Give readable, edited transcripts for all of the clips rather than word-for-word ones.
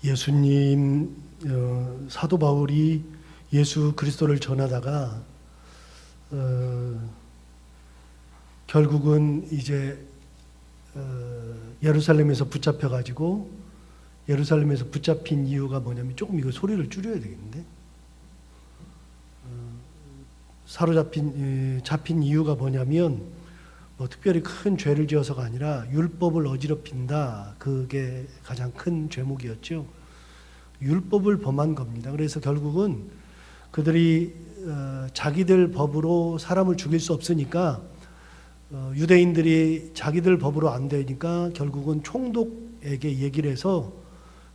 예수님, 사도 바울이 예수 그리스도를 전하다가 결국은 이제 예루살렘에서 붙잡혀가지고, 예루살렘에서 붙잡힌 이유가 뭐냐면, 조금 이거 소리를 줄여야 되겠는데, 잡힌 이유가 뭐냐면, 뭐 특별히 큰 죄를 지어서가 아니라 율법을 어지럽힌다. 그게 가장 큰 죄목이었죠. 율법을 범한 겁니다. 그래서 결국은 그들이 자기들 법으로 사람을 죽일 수 없으니까, 유대인들이 자기들 법으로 안 되니까 결국은 총독에게 얘기를 해서,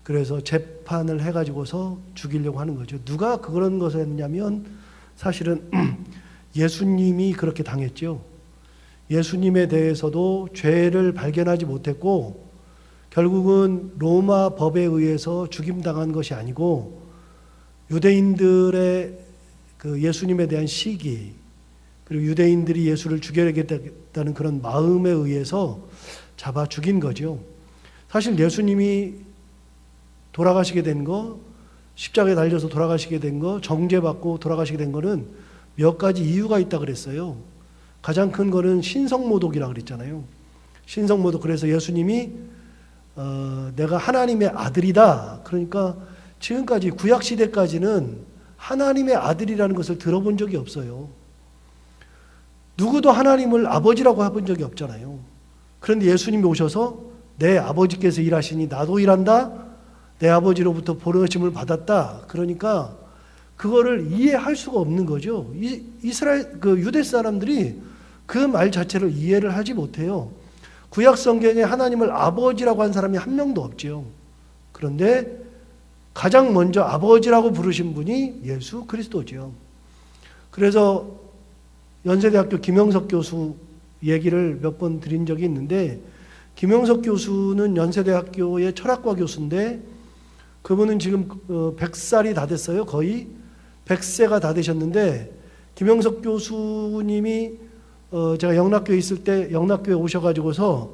그래서 재판을 해가지고서 죽이려고 하는 거죠. 누가 그런 것을 했냐면 사실은 예수님이 그렇게 당했죠. 예수님에 대해서도 죄를 발견하지 못했고, 결국은 로마 법에 의해서 죽임당한 것이 아니고, 유대인들의 그 예수님에 대한 시기, 그리고 유대인들이 예수를 죽여야겠다는 그런 마음에 의해서 잡아 죽인 거죠. 사실 예수님이 돌아가시게 된 거, 십자가에 달려서 돌아가시게 된 거, 정죄받고 돌아가시게 된 거는 몇 가지 이유가 있다 그랬어요. 가장 큰 거는 신성모독이라고 그랬잖아요. 신성모독. 그래서 예수님이 내가 하나님의 아들이다. 그러니까 지금까지 구약시대까지는 하나님의 아들이라는 것을 들어본 적이 없어요. 누구도 하나님을 아버지라고 해본 적이 없잖아요. 그런데 예수님이 오셔서 내 아버지께서 일하시니 나도 일한다. 내 아버지로부터 보내심을 받았다. 그러니까 그거를 이해할 수가 없는 거죠. 유대 사람들이 그 말 자체를 이해를 하지 못해요. 구약 성경에 하나님을 아버지라고 한 사람이 한 명도 없죠. 그런데 가장 먼저 아버지라고 부르신 분이 예수 그리스도죠. 그래서 연세대학교 김영석 교수 얘기를 몇 번 드린 적이 있는데, 김영석 교수는 연세대학교의 철학과 교수인데, 그분은 지금 100살이 다 됐어요. 거의 100세가 다 되셨는데, 김영석 교수님이 제가 영락교에 있을 때 영락교에 오셔가지고서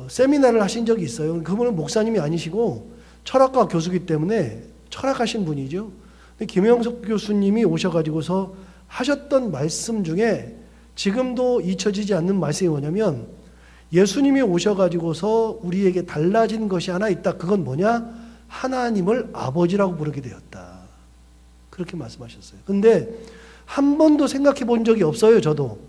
세미나를 하신 적이 있어요. 그분은 목사님이 아니시고 철학과 교수기 때문에 철학하신 분이죠. 근데 김영석 교수님이 오셔가지고서 하셨던 말씀 중에 지금도 잊혀지지 않는 말씀이 뭐냐면, 예수님이 오셔가지고서 우리에게 달라진 것이 하나 있다. 그건 뭐냐? 하나님을 아버지라고 부르게 되었다. 그렇게 말씀하셨어요. 근데 한 번도 생각해 본 적이 없어요, 저도.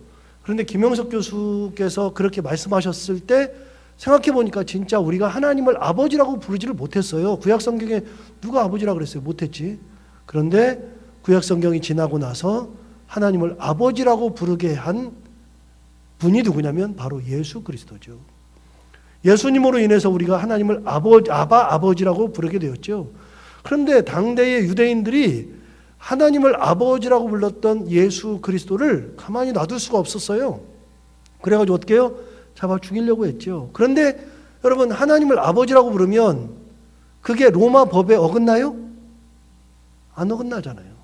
그런데 김영석 교수께서 그렇게 말씀하셨을 때 생각해 보니까 진짜 우리가 하나님을 아버지라고 부르지를 못했어요. 구약 성경에 누가 아버지라고 그랬어요? 못했지. 그런데 구약 성경이 지나고 나서 하나님을 아버지라고 부르게 한 분이 누구냐면 바로 예수 그리스도죠. 예수님으로 인해서 우리가 하나님을 아버지라고 부르게 되었죠. 그런데 당대의 유대인들이 하나님을 아버지라고 불렀던 예수 그리스도를 가만히 놔둘 수가 없었어요. 그래가지고 어떻게 해요? 잡아 죽이려고 했죠. 그런데 여러분, 하나님을 아버지라고 부르면 그게 로마 법에 어긋나요? 안 어긋나잖아요.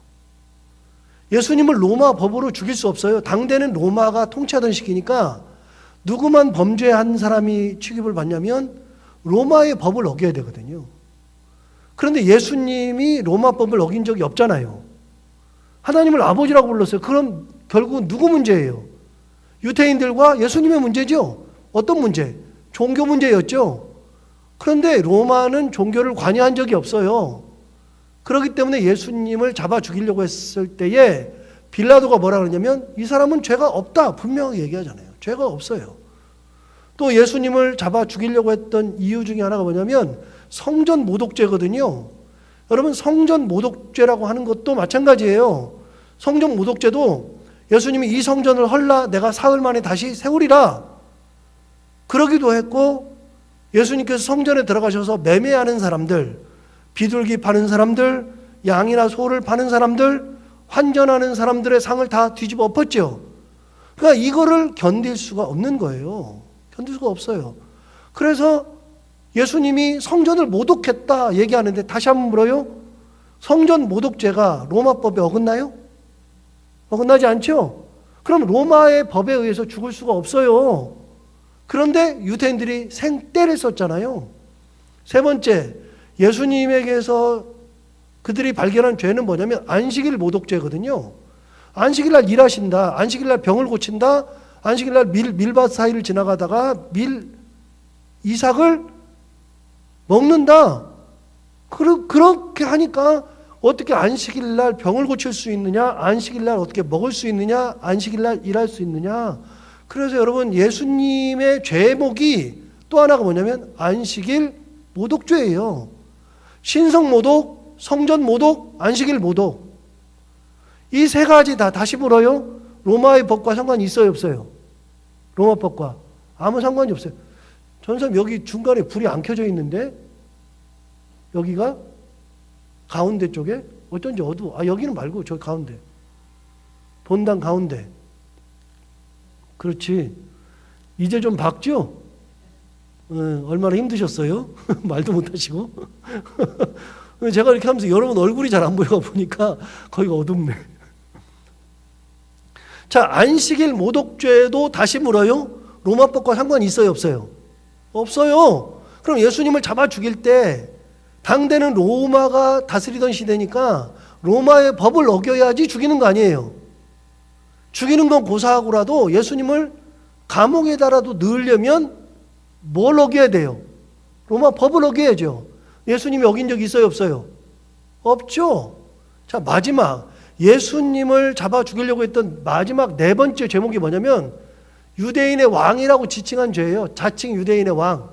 예수님을 로마 법으로 죽일 수 없어요. 당대는 로마가 통치하던 시기니까 누구만 범죄한 사람이 취급을 받냐면 로마의 법을 어겨야 되거든요. 그런데 예수님이 로마 법을 어긴 적이 없잖아요. 하나님을 아버지라고 불렀어요. 그럼 결국은 누구 문제예요? 유대인들과 예수님의 문제죠. 어떤 문제? 종교 문제였죠. 그런데 로마는 종교를 관여한 적이 없어요. 그렇기 때문에 예수님을 잡아 죽이려고 했을 때에 빌라도가 뭐라 그러냐면, 이 사람은 죄가 없다. 분명히 얘기하잖아요. 죄가 없어요. 또 예수님을 잡아 죽이려고 했던 이유 중에 하나가 뭐냐면 성전 모독죄거든요. 여러분, 성전 모독죄라고 하는 것도 마찬가지예요. 성전 모독죄도 예수님이 이 성전을 헐라 내가 사흘 만에 다시 세우리라 그러기도 했고, 예수님께서 성전에 들어가셔서 매매하는 사람들, 비둘기 파는 사람들, 양이나 소를 파는 사람들, 환전하는 사람들의 상을 다 뒤집어 엎었죠. 그러니까 이거를 견딜 수가 없는 거예요. 견딜 수가 없어요. 그래서 예수님이 성전을 모독했다 얘기하는데 다시 한번 물어요. 성전 모독죄가 로마법에 어긋나요? 어긋나지 않죠? 그럼 로마의 법에 의해서 죽을 수가 없어요. 그런데 유대인들이 생떼를 썼잖아요. 세 번째, 예수님에게서 그들이 발견한 죄는 뭐냐면 안식일 모독죄거든요. 안식일날 일하신다, 안식일날 병을 고친다, 안식일날 밀밭 사이를 지나가다가 이삭을 먹는다. 그렇게 하니까 어떻게 안식일날 병을 고칠 수 있느냐, 안식일날 어떻게 먹을 수 있느냐, 안식일날 일할 수 있느냐. 그래서 여러분, 예수님의 죄목이 또 하나가 뭐냐면 안식일 모독죄예요. 신성 모독, 성전 모독, 안식일 모독. 이 세 가지 다시 물어요. 로마의 법과 상관이 있어요, 없어요? 로마 법과 아무 상관이 없어요. 전사님, 여기 중간에 불이 안 켜져 있는데 여기가 가운데 쪽에 어쩐지 어두워. 여기는 말고 저 가운데, 본당 가운데. 그렇지. 이제 좀 밝죠? 얼마나 힘드셨어요? 말도 못하시고. 제가 이렇게 하면서 여러분 얼굴이 잘 안 보여 보니까 거기가 어둡네. 자, 안식일 모독죄도 다시 물어요. 로마법과 상관이 있어요, 없어요? 없어요. 그럼 예수님을 잡아 죽일 때 당대는 로마가 다스리던 시대니까 로마의 법을 어겨야지 죽이는 거 아니에요. 죽이는 건 고사하고라도 예수님을 감옥에다라도 넣으려면 뭘 어겨야 돼요? 로마 법을 어겨야죠. 예수님이 어긴 적이 있어요, 없어요? 없죠. 자, 마지막 예수님을 잡아 죽이려고 했던 마지막 네 번째 제목이 뭐냐면 유대인의 왕이라고 지칭한 죄예요. 자칭 유대인의 왕.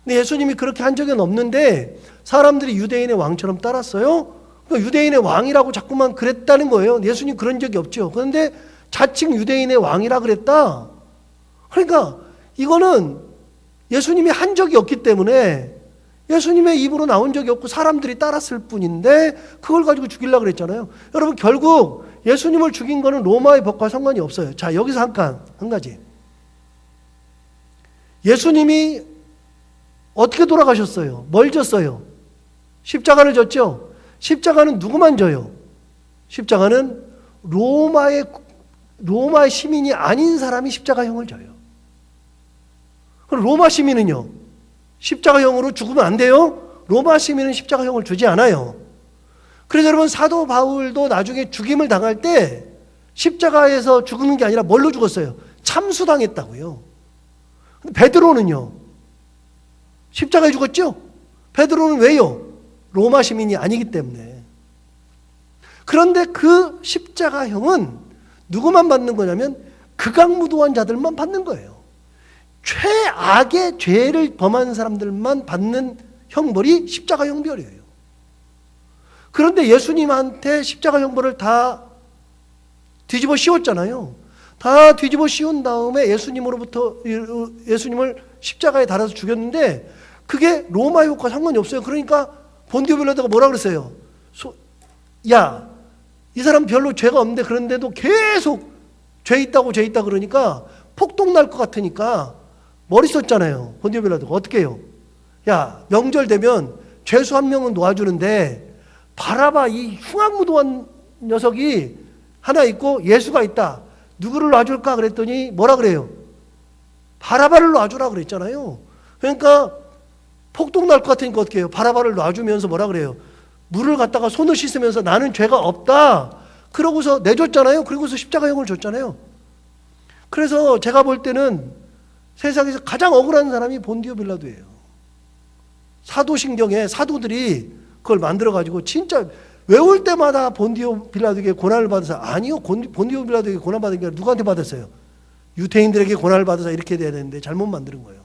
근데 예수님이 그렇게 한 적은 없는데 사람들이 유대인의 왕처럼 따랐어요. 그러니까 유대인의 왕이라고 자꾸만 그랬다는 거예요. 예수님 그런 적이 없죠. 그런데 자칭 유대인의 왕이라 그랬다. 그러니까 이거는 예수님이 한 적이 없기 때문에 예수님의 입으로 나온 적이 없고 사람들이 따랐을 뿐인데 그걸 가지고 죽이려고 그랬잖아요. 여러분, 결국 예수님을 죽인 거는 로마의 법과 상관이 없어요. 자, 여기서 한 가지. 예수님이 어떻게 돌아가셨어요? 뭘 졌어요? 십자가를 졌죠? 십자가는 누구만 져요? 십자가는 로마의 시민이 아닌 사람이 십자가형을 져요. 그럼 로마 시민은요? 십자가형으로 죽으면 안 돼요? 로마 시민은 십자가형을 주지 않아요. 그래서 여러분, 사도 바울도 나중에 죽임을 당할 때 십자가에서 죽는 게 아니라 뭘로 죽었어요? 참수당했다고요. 근데 베드로는요? 십자가에 죽었죠? 베드로는 왜요? 로마 시민이 아니기 때문에. 그런데 그 십자가형은 누구만 받는 거냐면 극악무도한 자들만 받는 거예요. 최악의 죄를 범한 사람들만 받는 형벌이 십자가 형벌이에요. 그런데 예수님한테 십자가 형벌을 다 뒤집어 씌웠잖아요. 다 뒤집어 씌운 다음에 예수님을 십자가에 달아서 죽였는데 그게 로마의 법과 상관이 없어요. 그러니까 본디오 빌라도가 뭐라 그랬어요? 야, 이 사람 별로 죄가 없는데 그런데도 계속 죄 있다고 그러니까 폭동 날 것 같으니까 머리 썼잖아요. 본디오 빌라도가 어떻게 해요? 야, 명절 되면 죄수 한 명은 놓아주는데 바라바 이 흉악무도한 녀석이 하나 있고 예수가 있다. 누구를 놔줄까 그랬더니 뭐라 그래요? 바라바를 놔주라 그랬잖아요. 그러니까 폭동 날 것 같으니까 어떻게 해요? 바라바를 놔주면서 뭐라 그래요? 물을 갖다가 손을 씻으면서 나는 죄가 없다. 그러고서 내줬잖아요. 그러고서 십자가형을 줬잖아요. 그래서 제가 볼 때는 세상에서 가장 억울한 사람이 본디오 빌라도예요. 사도신경에 사도들이 그걸 만들어가지고 진짜 외울 때마다 본디오 빌라도에게 고난을 받아서, 아니요, 본디오 빌라도에게 고난 받은 게 아니라 누구한테 받았어요? 유대인들에게 고난을 받아서 이렇게 돼야 되는데 잘못 만드는 거예요.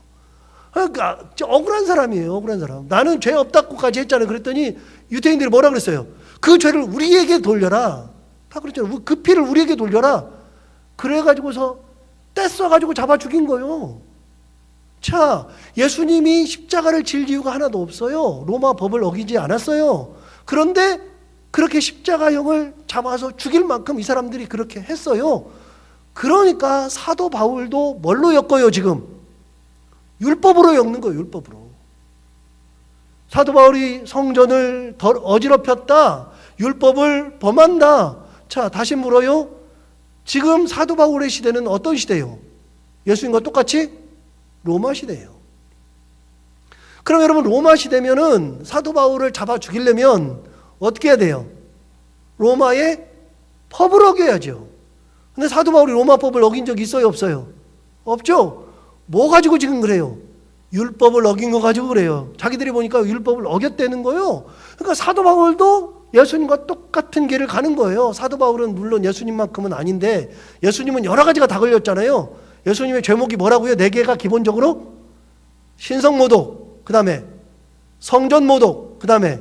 그러니까 억울한 사람이에요. 억울한 사람. 나는 죄 없다고까지 했잖아요. 그랬더니 유대인들이 뭐라 그랬어요? 그 죄를 우리에게 돌려라. 다 그랬잖아요. 그 피를 우리에게 돌려라. 그래가지고서 떼써가지고 잡아 죽인 거예요. 자, 예수님이 십자가를 질 이유가 하나도 없어요. 로마 법을 어기지 않았어요. 그런데 그렇게 십자가형을 잡아서 죽일 만큼 이 사람들이 그렇게 했어요. 그러니까 사도 바울도 뭘로 엮어요, 지금? 율법으로 엮는 거예요, 율법으로. 사도 바울이 성전을 어지럽혔다. 율법을 범한다. 자, 다시 물어요. 지금 사도 바울의 시대는 어떤 시대예요? 예수님과 똑같이 로마 시대예요. 그럼 여러분 로마 시대면은 사도 바울을 잡아 죽이려면 어떻게 해야 돼요? 로마의 법을 어겨야죠. 근데 사도 바울이 로마 법을 어긴 적이 있어요, 없어요? 없죠? 뭐 가지고 지금 그래요? 율법을 어긴 거 가지고 그래요. 자기들이 보니까 율법을 어겼다는 거예요. 그러니까 사도 바울도 예수님과 똑같은 길을 가는 거예요. 사도 바울은 물론 예수님만큼은 아닌데 예수님은 여러 가지가 다 걸렸잖아요. 예수님의 죄목이 뭐라고요? 4개가 기본적으로 신성모독, 그 다음에 성전모독, 그 다음에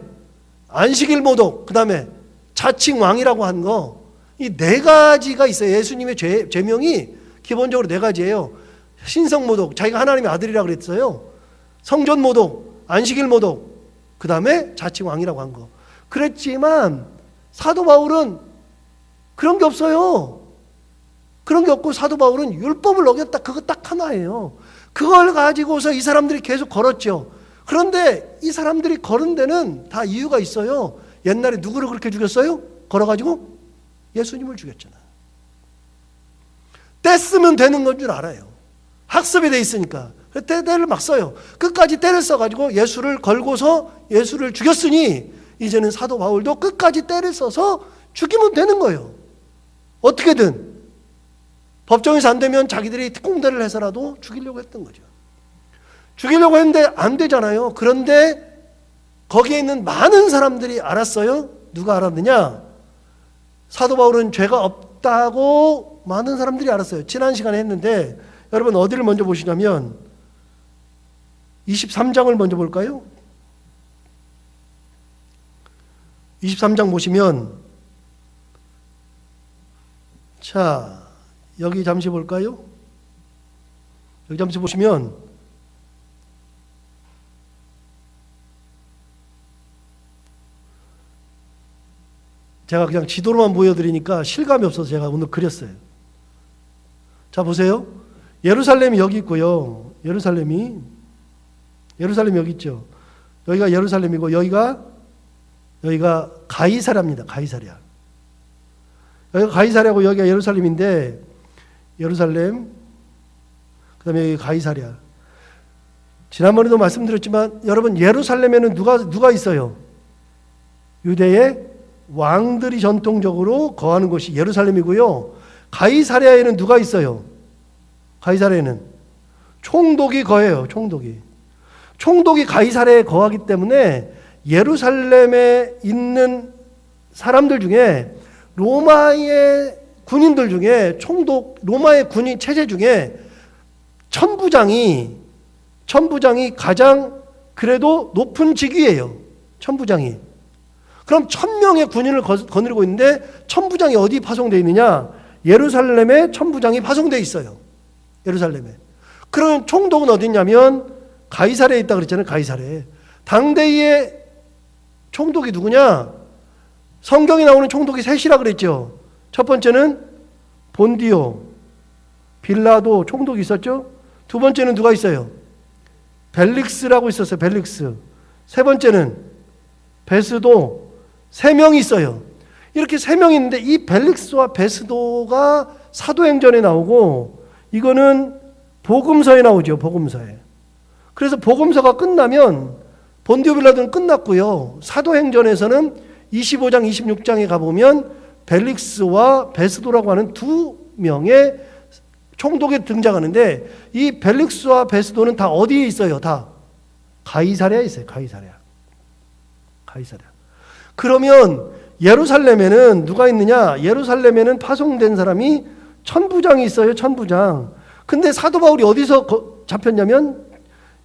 안식일모독, 그 다음에 자칭왕이라고 한 거, 이 4가지가 있어요. 예수님의 죄명이 기본적으로 4가지예요. 신성모독, 자기가 하나님의 아들이라고 그랬어요. 성전모독, 안식일모독, 그 다음에 자칭왕이라고 한 거. 그랬지만 사도 바울은 그런 게 없어요. 그런 게 없고 사도 바울은 율법을 어겼다. 그거 딱 하나예요. 그걸 가지고서 이 사람들이 계속 걸었죠. 그런데 이 사람들이 걸은 데는 다 이유가 있어요. 옛날에 누구를 그렇게 죽였어요? 걸어가지고 예수님을 죽였잖아. 떼쓰면 되는 건 줄 알아요. 학습이 돼 있으니까. 때를 막 써요. 끝까지 때를 써가지고 예수를 걸고서 예수를 죽였으니 이제는 사도 바울도 끝까지 때를 써서 죽이면 되는 거예요. 어떻게든. 법정에서 안 되면 자기들이 특공대를 해서라도 죽이려고 했던 거죠. 죽이려고 했는데 안 되잖아요. 그런데 거기에 있는 많은 사람들이 알았어요. 누가 알았느냐? 사도 바울은 죄가 없다고 많은 사람들이 알았어요. 지난 시간에 했는데 여러분 어디를 먼저 보시냐면 23장을 먼저 볼까요? 23장 보시면 자 여기 잠시 볼까요? 여기 잠시 보시면 제가 그냥 지도로만 보여드리니까 실감이 없어서 제가 오늘 그렸어요. 자 보세요. 예루살렘이 여기 있고요. 예루살렘이 여기 있죠. 여기가 예루살렘이고 여기가 가이사랴입니다. 가이사랴. 여기가 가이사랴고 여기가 예루살렘인데 예루살렘 그 다음에 여기 가이사랴. 지난번에도 말씀드렸지만 여러분 예루살렘에는 누가 있어요? 유대의 왕들이 전통적으로 거하는 곳이 예루살렘이고요. 가이사랴에는 누가 있어요? 가이사랴에는 총독이 거해요. 총독이 가이사랴에 거하기 때문에 예루살렘에 있는 사람들 중에 로마의 군인들 중에 로마의 군인 체제 중에 천부장이 가장 그래도 높은 직위예요. 천부장이. 그럼 1000명의 군인을 거느리고 있는데 천부장이 어디 파송되어 있느냐? 예루살렘에 천부장이 파송되어 있어요. 예루살렘에. 그럼 총독은 어디 있냐면 가이사랴에 있다 그랬잖아요. 가이사랴에. 당대의 총독이 누구냐? 성경에 나오는 총독이 셋이라 그랬죠. 첫 번째는 본디오, 빌라도 총독이 있었죠. 두 번째는 누가 있어요? 벨릭스라고 있었어요. 벨릭스. 세 번째는 베스도. 3명이 있어요. 이렇게 3명이 있는데 이 벨릭스와 베스도가 사도행전에 나오고 이거는 복음서에 나오죠. 복음서에. 그래서 복음서가 끝나면 본디오 빌라도는 끝났고요. 사도행전에서는 25장, 26장에 가보면 벨릭스와 베스도라고 하는 2명의 총독이 등장하는데 이 벨릭스와 베스도는 다 어디에 있어요? 다 가이사랴에 있어요. 가이사랴. 그러면 예루살렘에는 누가 있느냐? 예루살렘에는 파송된 사람이 천부장이 있어요. 천부장. 근데 사도 바울이 어디서 잡혔냐면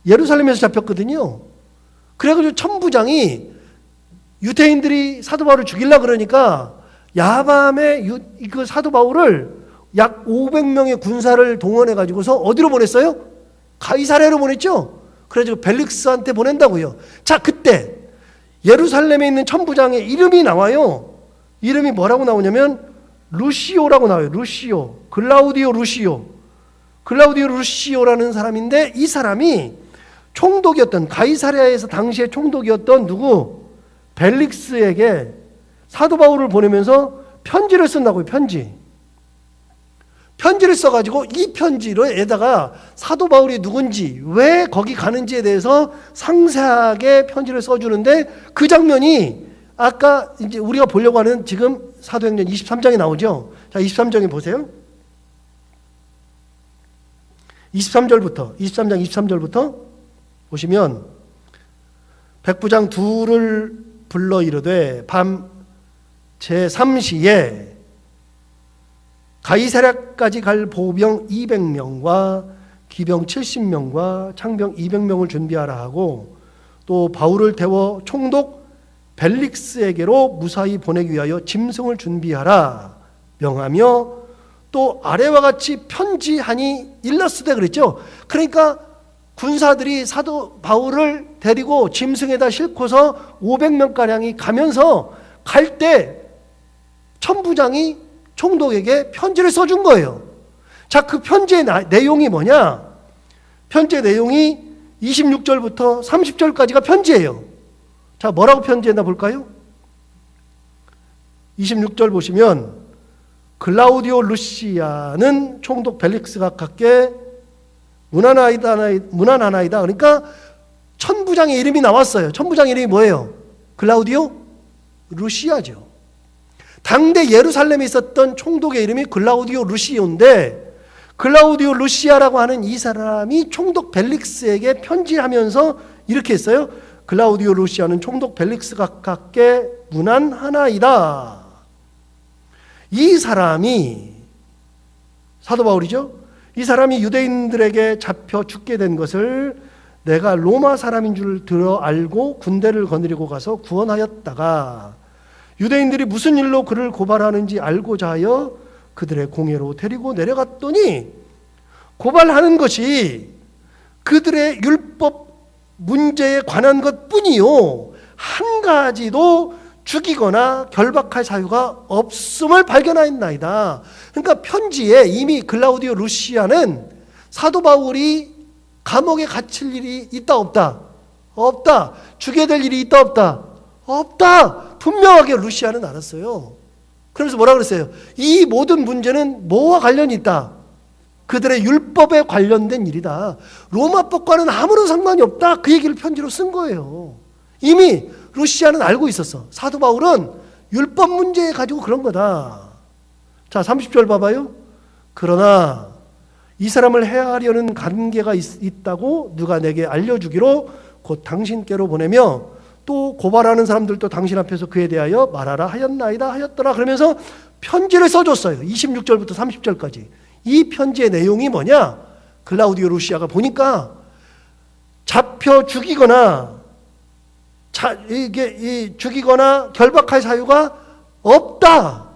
예루살렘에서 잡혔거든요. 그래가지고 천부장이 유대인들이 사도 바울을 죽이려고 그러니까 야밤에 그 사도 바울을 약 500명의 군사를 동원해가지고서 어디로 보냈어요? 가이사랴로 보냈죠. 그래가지고 벨릭스한테 보낸다고요. 자, 그때 예루살렘에 있는 천부장의 이름이 나와요. 이름이 뭐라고 나오냐면 루시오라고 나와요. 루시오. 글라우디오 루시오라는 사람인데 이 사람이 총독이었던 가이사랴에서 당시에 총독이었던 누구? 벨릭스에게 사도 바울을 보내면서 편지를 쓴다고요. 편지를 써가지고 이 편지로에다가 사도 바울이 누군지 왜 거기 가는지에 대해서 상세하게 편지를 써주는데 그 장면이 아까 이제 우리가 보려고 하는 지금 사도행전 23장에 나오죠. 자, 23장에 보세요. 23장 23절부터 보시면 백부장 둘을 불러 이르되 밤 제3시에 가이사랴까지 갈 보병 200명과 기병 70명과 창병 200명을 준비하라 하고 또 바울을 태워 총독 벨릭스에게로 무사히 보내기 위하여 짐승을 준비하라 명하며 또 아래와 같이 편지하니 일러스되 그랬죠. 그러니까 군사들이 사도 바울을 데리고 짐승에다 싣고서 500명가량이 가면서 갈 때 천부장이 총독에게 편지를 써준 거예요. 자, 그 편지의 내용이 뭐냐? 편지의 내용이 26절부터 30절까지가 편지예요. 자, 뭐라고 편지했나 볼까요? 26절 보시면 글라우디오 루시아는 총독 벨릭스가 갖게 무난하나이다. 그러니까 천부장의 이름이 나왔어요. 천부장 이름이 뭐예요? 글라우디오 루시아죠. 당대 예루살렘에 있었던 총독의 이름이 글라우디오 루시오인데 글라우디오 루시아라고 하는 이 사람이 총독 벨릭스에게 편지하면서 이렇게 했어요. 글라우디오 루시아는 총독 벨릭스가 갖게 무난하나이다. 이 사람이 사도 바울이죠. 이 사람이 유대인들에게 잡혀 죽게 된 것을 내가 로마 사람인 줄 들어 알고 군대를 거느리고 가서 구원하였다가 유대인들이 무슨 일로 그를 고발하는지 알고자 하여 그들의 공회로 데리고 내려갔더니 고발하는 것이 그들의 율법 문제에 관한 것뿐이요 한 가지도 죽이거나 결박할 사유가 없음을 발견하였나이다. 그러니까 편지에 이미 글라우디오 루시아는 사도 바울이 감옥에 갇힐 일이 있다 없다? 없다. 죽게 될 일이 있다 없다? 없다. 분명하게 루시아는 알았어요. 그러면서 뭐라 그랬어요? 이 모든 문제는 뭐와 관련이 있다? 그들의 율법에 관련된 일이다. 로마법과는 아무런 상관이 없다. 그 얘기를 편지로 쓴 거예요. 이미 루시아는 알고 있었어. 사도 바울은 율법 문제 가지고 그런 거다. 자, 30절 봐봐요. 그러나 이 사람을 해하려는 관계가 있다고 누가 내게 알려주기로 곧 당신께로 보내며 또 고발하는 사람들도 당신 앞에서 그에 대하여 말하라 하였나이다 하였더라. 그러면서 편지를 써줬어요. 26절부터 30절까지. 이 편지의 내용이 뭐냐? 글라우디오 루시아가 보니까 잡혀 죽이거나 죽이거나 결박할 사유가 없다.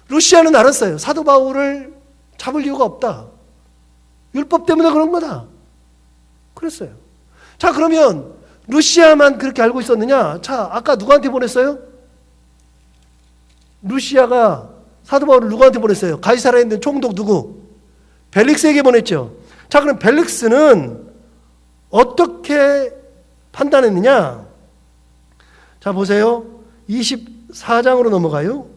루시아는 알았어요. 사도 바울을 잡을 이유가 없다. 율법 때문에 그런 거다. 그랬어요. 자, 그러면 루시아만 그렇게 알고 있었느냐? 자, 아까 누구한테 보냈어요? 루시아가 사도 바울을 누구한테 보냈어요? 가이사라에 있는 총독 누구? 벨릭스에게 보냈죠. 자, 그럼 벨릭스는 어떻게 판단했느냐? 자, 보세요. 24장으로 넘어가요.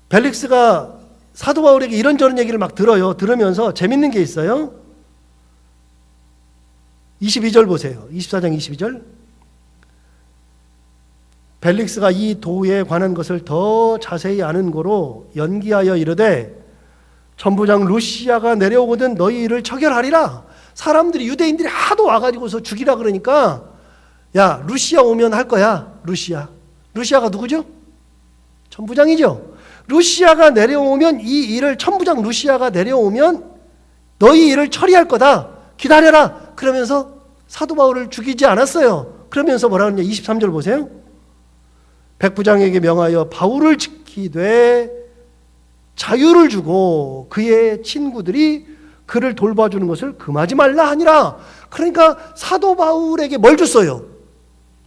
벨릭스가 사도 바울에게 이런저런 얘기를 막 들어요. 들으면서 재밌는 게 있어요. 22절 보세요. 24장 22절. 벨릭스가 이 도에 관한 것을 더 자세히 아는 거로 연기하여 이르되 천부장 루시아가 내려오거든 너희 일을 처결하리라. 사람들이 유대인들이 하도 와가지고서 죽이라 그러니까 야, 루시아 오면 할 거야. 루시아가 누구죠? 천부장이죠. 루시아가 내려오면 이 일을 천부장 루시아가 내려오면 너희 일을 처리할 거다. 기다려라. 그러면서 사도 바울을 죽이지 않았어요. 그러면서 뭐라 그러냐? 23절 보세요. 백부장에게 명하여 바울을 지키되 자유를 주고 그의 친구들이 그를 돌봐주는 것을 금하지 말라 하니라. 그러니까 사도 바울에게 뭘 줬어요?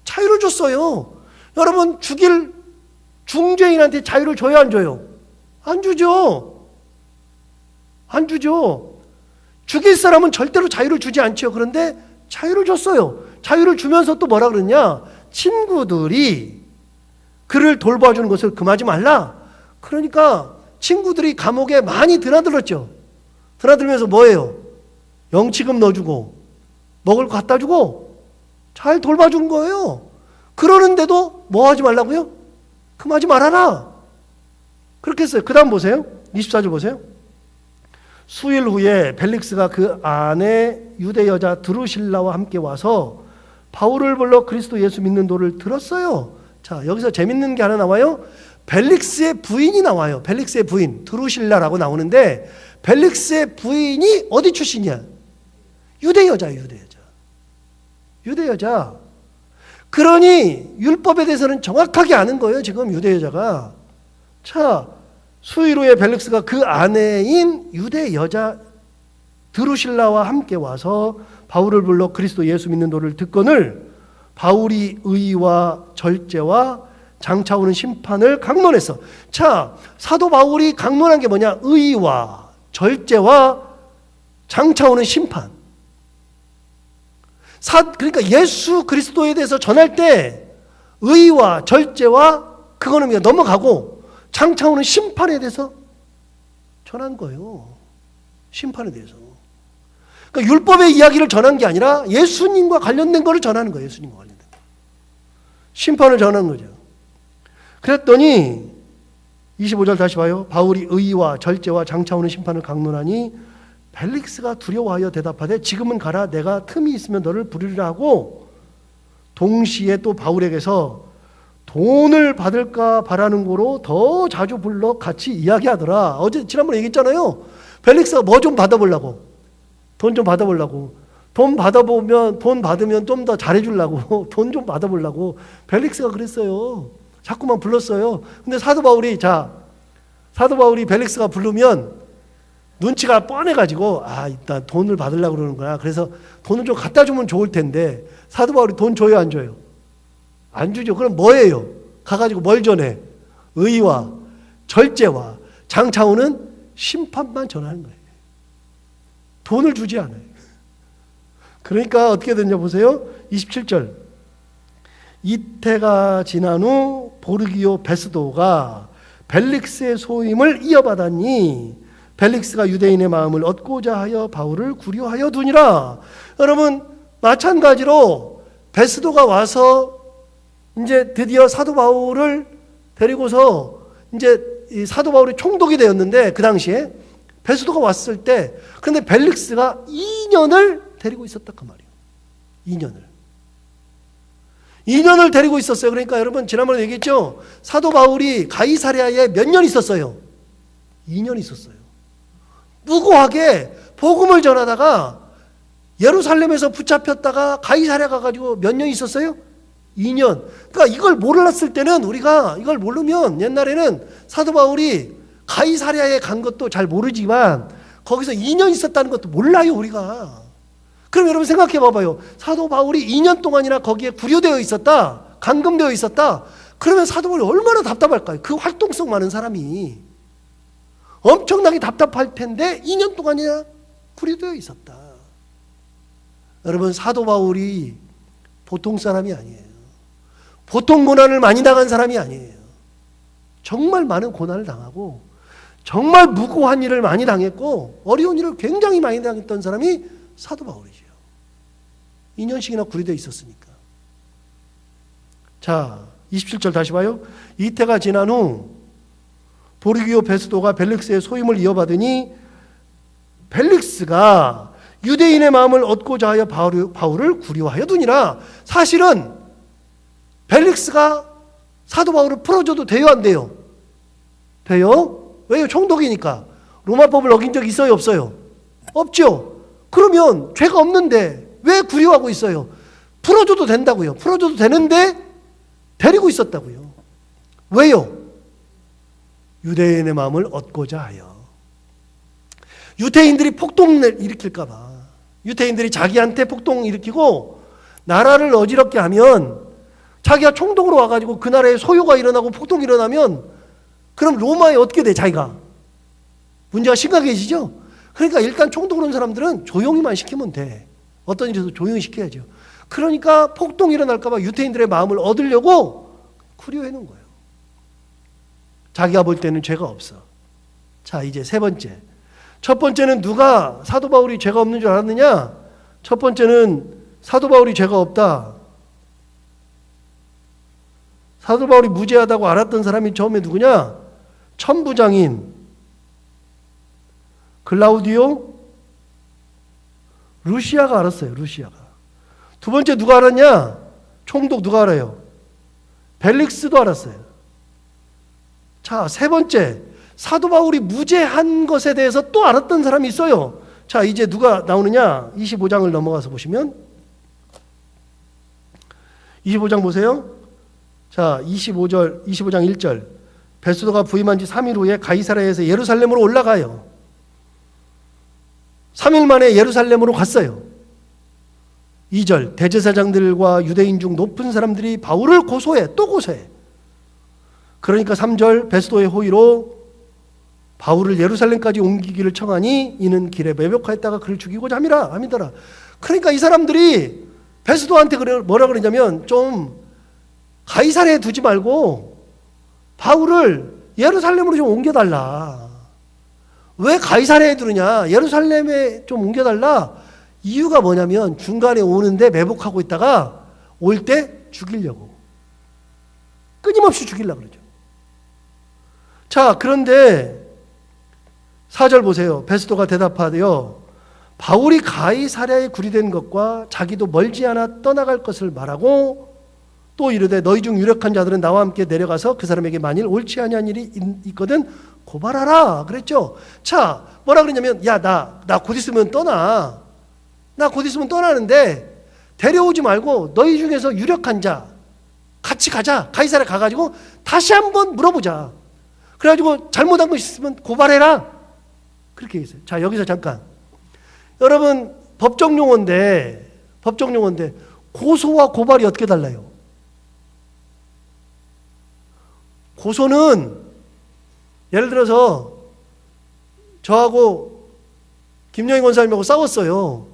자유를 줬어요. 여러분, 죽일 중죄인한테 자유를 줘요, 안 줘요? 안 주죠. 안 주죠. 죽일 사람은 절대로 자유를 주지 않죠. 그런데 자유를 줬어요. 자유를 주면서 또 뭐라 그러냐? 친구들이 그를 돌봐주는 것을 금하지 말라. 그러니까 친구들이 감옥에 많이 드나들었죠. 드나들면서 뭐예요? 영치금 넣어주고 먹을 거 갖다 주고 잘 돌봐주는 거예요. 그러는데도 뭐 하지 말라고요? 금하지 말아라. 그렇게 했어요. 그 다음 보세요. 24절 보세요. 수일 후에 벨릭스가 그 아내 유대 여자 드루실라와 함께 와서 바울을 불러 그리스도 예수 믿는 도를 들었어요. 자, 여기서 재밌는 게 하나 나와요. 벨릭스의 부인이 나와요. 벨릭스의 부인 드루실라라고 나오는데 벨릭스의 부인이 어디 출신이야? 유대 여자예요. 유대 여자. 유대 여자. 그러니 율법에 대해서는 정확하게 아는 거예요. 지금 유대 여자가. 자, 수일 후에 벨릭스가 그 아내인 유대 여자 드루실라와 함께 와서 바울을 불러 그리스도 예수 믿는 도를 듣거늘 바울이 의와 절제와 장차 오는 심판을 강론했어. 자, 사도 바울이 강론한 게 뭐냐? 의와 절제와 장차 오는 심판. 그러니까 예수 그리스도에 대해서 전할 때 의와 절제와 그거는 그냥 넘어가고 장차 오는 심판에 대해서 전한 거예요. 심판에 대해서. 그러니까 율법의 이야기를 전한 게 아니라 예수님과 관련된 거를 전하는 거예요. 예수님과 관련된 거. 심판을 전하는 거죠. 그랬더니 25절 다시 봐요. 바울이 의와 절제와 장차 오는 심판을 강론하니 벨릭스가 두려워하여 대답하되 지금은 가라. 내가 틈이 있으면 너를 부르리라 하고 동시에 또 바울에게서 돈을 받을까 바라는 거로 더 자주 불러 같이 이야기하더라. 어제 지난번에 얘기했잖아요. 벨릭스가 뭐 좀 받아보려고. 돈 좀 받아보려고. 돈 받으면 좀 더 잘해주려고. 돈 좀 받아보려고. 벨릭스가 그랬어요. 자꾸만 불렀어요. 근데 사도 바울이 벨릭스가 부르면 눈치가 뻔해가지고 일단 돈을 받으려고 그러는구나. 그래서 돈을 좀 갖다 주면 좋을 텐데 사도 바울이 돈 줘요, 안 줘요? 안 주죠. 그럼 뭐예요? 가가지고 뭘 전해? 의와 절제와 장차 오는 심판만 전하는 거예요. 돈을 주지 않아요. 그러니까 어떻게 됐냐 보세요. 27절. 이태가 지난 후 보르기오 베스도가 벨릭스의 소임을 이어받았니 벨릭스가 유대인의 마음을 얻고자 하여 바울을 구려하여 두니라. 여러분 마찬가지로 베스도가 와서 이제 드디어 사도 바울을 데리고서 이제 이 사도 바울이 총독이 되었는데 그 당시에 베스도가 왔을 때 그런데 벨릭스가 2년을 데리고 있었다 그 말이에요. 2년을 데리고 있었어요. 그러니까 여러분 지난번에 얘기했죠. 사도 바울이 가이사랴에 몇 년 있었어요? 2년 있었어요. 무고하게 복음을 전하다가 예루살렘에서 붙잡혔다가 가이사랴 가가지고 몇 년 있었어요? 2년. 그러니까 이걸 몰랐을 때는 우리가 이걸 모르면 옛날에는 사도 바울이 가이사랴에 간 것도 잘 모르지만 거기서 2년 있었다는 것도 몰라요 우리가. 그럼 여러분 생각해 봐봐요. 사도 바울이 2년 동안이나 거기에 구류되어 있었다. 감금되어 있었다. 그러면 사도 바울이 얼마나 답답할까요? 그 활동성 많은 사람이 엄청나게 답답할 텐데 2년 동안이나 구류되어 있었다. 여러분 사도 바울이 보통 사람이 아니에요. 보통 고난을 많이 당한 사람이 아니에요. 정말 많은 고난을 당하고 정말 무고한 일을 많이 당했고 어려운 일을 굉장히 많이 당했던 사람이 사도 바울이죠. 2년씩이나 구류되어 있었으니까. 자, 27절 다시 봐요. 이태가 지난 후 보르기오 베스도가 벨릭스의 소임을 이어받으니 벨릭스가 유대인의 마음을 얻고자 하여 바울을 구려하여 두니라. 사실은 벨릭스가 사도 바울을 풀어줘도 돼요, 안 돼요? 돼요? 왜요? 총독이니까. 로마법을 어긴 적 있어요, 없어요? 없죠. 그러면 죄가 없는데 왜 구려하고 있어요? 풀어줘도 된다고요. 풀어줘도 되는데 데리고 있었다고요. 왜요? 유대인의 마음을 얻고자 하여. 유대인들이 폭동을 일으킬까 봐. 유대인들이 자기한테 폭동 일으키고 나라를 어지럽게 하면 자기가 총독으로 와가지고 그 나라에 소요가 일어나고 폭동이 일어나면 그럼 로마에 어떻게 돼 자기가? 문제가 심각해지죠? 그러니까 일단 총독으로 온 사람들은 조용히만 시키면 돼. 어떤 일에서 조용히 시켜야죠. 그러니까 폭동이 일어날까 봐 유대인들의 마음을 얻으려고 쿠리오 해놓은 거예요. 자기가 볼 때는 죄가 없어. 자, 이제 세 번째. 첫 번째는 누가 사도 바울이 죄가 없는 줄 알았느냐? 첫 번째는 사도 바울이 죄가 없다. 사도 바울이 무죄하다고 알았던 사람이 처음에 누구냐? 천부장인 글라우디오 루시아가 알았어요. 루시아가. 두 번째 누가 알았냐? 총독 누가 알아요? 벨릭스도 알았어요. 자, 세 번째. 사도 바울이 무죄한 것에 대해서 또 알았던 사람이 있어요. 자, 이제 누가 나오느냐? 25장을 넘어가서 보시면 25장 보세요. 자, 25장 1절. 베스도가 부임한 지 3일 후에 가이사랴에서 예루살렘으로 올라가요. 3일 만에 예루살렘으로 갔어요. 2절. 대제사장들과 유대인 중 높은 사람들이 바울을 고소해. 또 고소해. 그러니까 3절. 베스도의 호의로 바울을 예루살렘까지 옮기기를 청하니 이는 길에 매복하였다가 그를 죽이고자 함이더라. 그러니까 이 사람들이 베스도한테 뭐라 그러냐면 좀 가이사랴에 두지 말고 바울을 예루살렘으로 좀 옮겨달라. 왜 가이사랴에 두느냐? 예루살렘에 좀 옮겨달라. 이유가 뭐냐면 중간에 오는데 매복하고 있다가 올 때 죽이려고. 끊임없이 죽이려고 그러죠. 자, 그런데 4절 보세요. 베스도가 대답하되어 바울이 가이사랴에 구리된 것과 자기도 멀지 않아 떠나갈 것을 말하고 또 이르되 너희 중 유력한 자들은 나와 함께 내려가서 그 사람에게 만일 옳지 아니한 일이 있거든 고발하라 그랬죠. 자, 뭐라 그러냐면 야, 나 곧 있으면 떠나. 나 곧 있으면 떠나는데 데려오지 말고 너희 중에서 유력한 자 같이 가자. 가이사랴 가가지고 다시 한번 물어보자. 그래가지고 잘못한 거 있으면 고발해라. 그렇게 했어요. 자, 여기서 잠깐. 여러분, 법정 용어인데 고소와 고발이 어떻게 달라요? 고소는 예를 들어서 저하고 김영희 권사님하고 싸웠어요.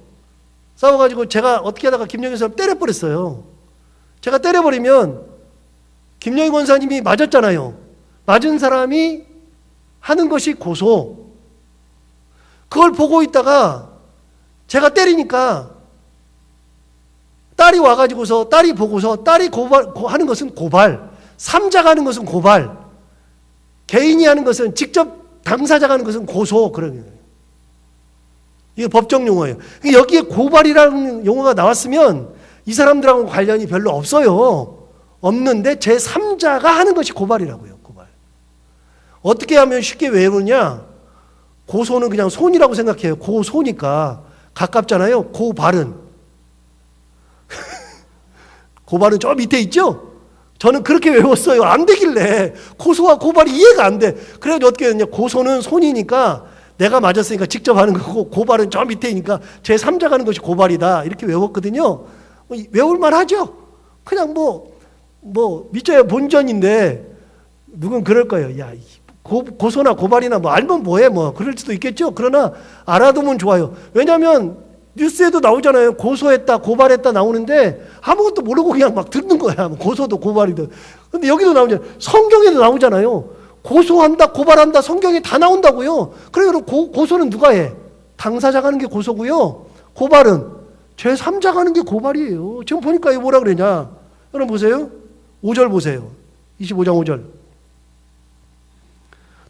싸워가지고 제가 어떻게 하다가 김영희 권사님 때려버렸어요. 제가 때려버리면 김영희 권사님이 맞았잖아요. 맞은 사람이 하는 것이 고소. 그걸 보고 있다가 제가 때리니까 딸이 와가지고서 딸이 보고서 딸이 하는 것은 고발. 삼자가 하는 것은 고발. 개인이 하는 것은 직접 당사자가 하는 것은 고소. 그런 거예요. 이게 법정 용어예요. 여기에 고발이라는 용어가 나왔으면 이 사람들하고 관련이 별로 없어요. 없는데 제3자가 하는 것이 고발이라고요. 고발. 어떻게 하면 쉽게 외우느냐? 고소는 그냥 손이라고 생각해요. 고소니까 가깝잖아요. 고발은 고발은 저 밑에 있죠? 저는 그렇게 외웠어요. 안 되길래 고소와 고발이 이해가 안 돼. 그래서 어떻게 했냐? 고소는 손이니까 내가 맞았으니까 직접 하는 거고 고발은 저 밑에 있으니까 제3자가 하는 것이 고발이다. 이렇게 외웠거든요. 외울만 하죠? 그냥 믿져야 본전인데 누군 그럴 거예요. 야, 고소나 고발이나 알면 뭐해 그럴 수도 있겠죠. 그러나 알아두면 좋아요. 왜냐하면 뉴스에도 나오잖아요. 고소했다 고발했다 나오는데 아무것도 모르고 그냥 막 듣는 거야. 고소도 고발이든. 근데 여기도 나오잖아요. 성경에도 나오잖아요. 고소한다 고발한다 성경에 다 나온다고요. 그러면 고소는 누가 해? 당사자가 하는 게 고소고요. 고발은 제3자가 하는 게 고발이에요. 지금 보니까 이거 뭐라 그러냐. 여러분 보세요. 5절 보세요. 25장 5절.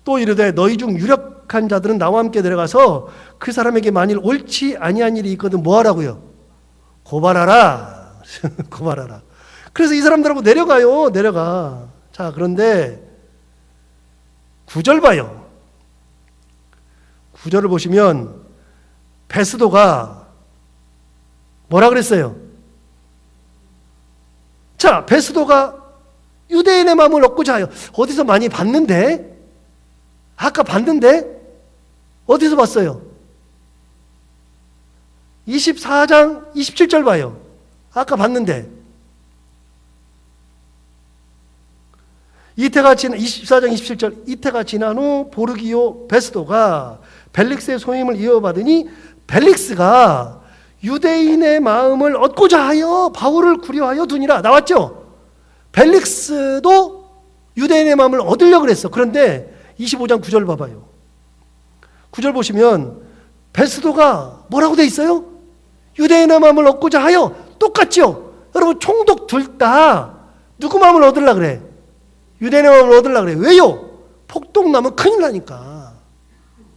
또 이르되 너희 중 유력한 자들은 나와 함께 내려가서 그 사람에게 만일 옳지 아니한 일이 있거든 뭐하라고요? 고발하라. 고발하라. 그래서 이 사람들하고 내려가. 자, 그런데 9절 봐요. 9절을 보시면 베스도가 뭐라 그랬어요? 자, 베스도가 유대인의 마음을 얻고자 하여 어디서 많이 봤는데? 아까 봤는데? 어디서 봤어요? 24장 27절 봐요. 아까 봤는데. 이태가 지난 24장 27절 이태가 지난 후 보르기오 베스도가 벨릭스의 소임을 이어받으니 벨릭스가 유대인의 마음을 얻고자 하여 바울을 구려하여 두니라 나왔죠. 벨릭스도 유대인의 마음을 얻으려고 그랬어. 그런데 25장 9절 봐봐요. 9절 보시면 베스도가 뭐라고 돼 있어요? 유대인의 마음을 얻고자 하여. 똑같죠? 여러분 총독 둘 다 누구 마음을 얻으려고 그래? 유대인의 마음을 얻으려고 그래. 왜요? 폭동나면 큰일 나니까.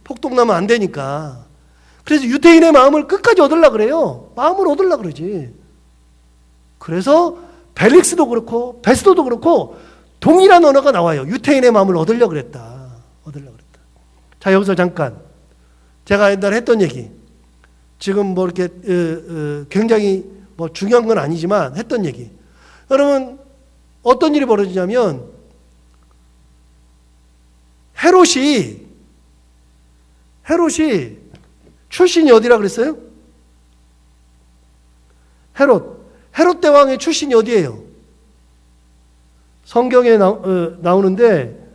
폭동나면 안 되니까. 그래서 유대인의 마음을 끝까지 얻으려고 그래요. 마음을 얻으려고 그러지. 그래서 벨릭스도 그렇고 베스도도 그렇고 동일한 언어가 나와요. 유대인의 마음을 얻으려고 그랬다. 얻으려고 그랬다. 자, 여기서 잠깐 제가 옛날에 했던 얘기. 지금 뭐 이렇게 굉장히 뭐 중요한 건 아니지만 했던 얘기. 여러분 어떤 일이 벌어지냐면 헤롯이 출신이 어디라 그랬어요? 헤롯 대왕의 출신이 어디예요? 성경에 나오는데